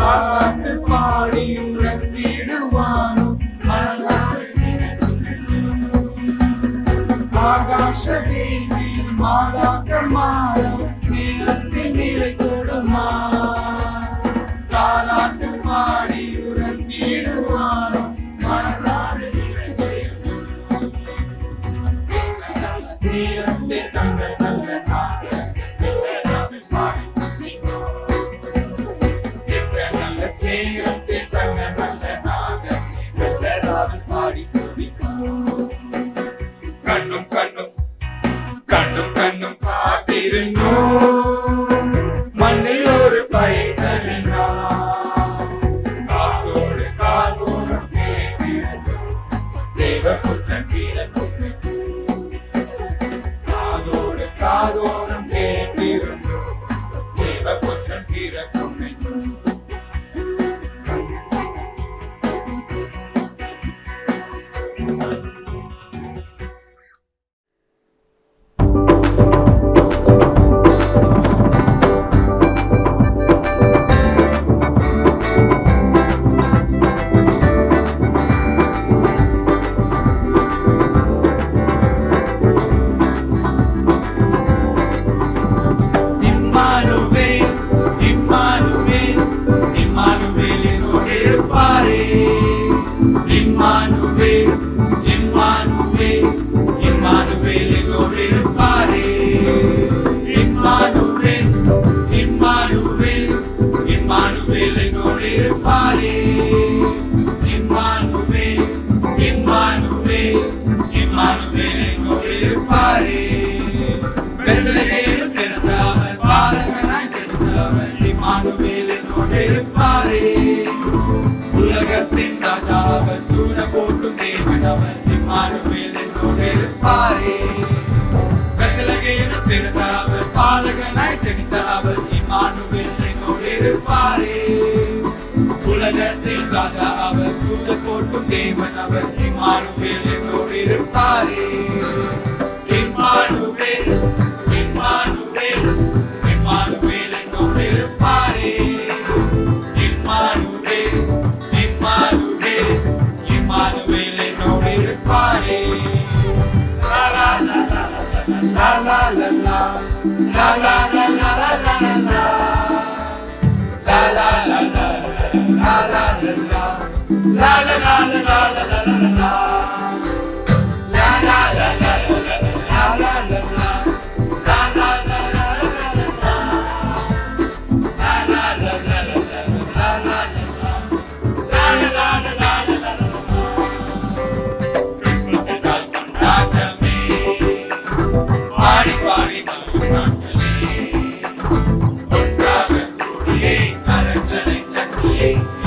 தாலாட்டு பாடி உறங்கிடுவானோ ஆகாஷ வீதியில் மாலாக்க மாறும் ஸ்நேகத்தின் நிலை கொடுமா தாலாட்டு பாடி உறங்கிடுவானோ ஸ்நேகத்தை தங்க நல்ல நாக ஸ்நேகத்தை தங்க நல்ல நாக வெள்ளராவில் பாடி கண்ணும் கண்ணும் கண்ணும் கண்ணும் காத்திருந்தோ மண்ணில் ஒரு பைதலினா காத்தோடு காதோடும் கேட்டிருந்தோ தேவபுத்திரன் வீரபுத்திரன் காதோடு காதோடும் கேட்டிருந்தோ தேவபுத்திரன் வீரபுத்திரன் உலகத்தின் ராஜாவர் தூர போட்டும் தேவனவர் இம்மானுவேல் என்னோடு இருப்பாரே பெத்லகேமில் பிறந்த அவர் பாலகனாய் ஜனித்த அவர் இம்மானுவேல் என்னோடு இருப்பாரே உலகத்தின் ராஜா அவர் தூர போட்டும் தேவன் அவர் இம்மானுவேல் என்னோடு இருப்பாரே இம்மானுவேல் இம்மானுவேல் இம்மானுவேல் என்னோடு இருப்பாரே Emmanuel என்னோடு இருப்பாரே லா லா லா லா லா லா லா லா லா லா லா லா லா லா Hey.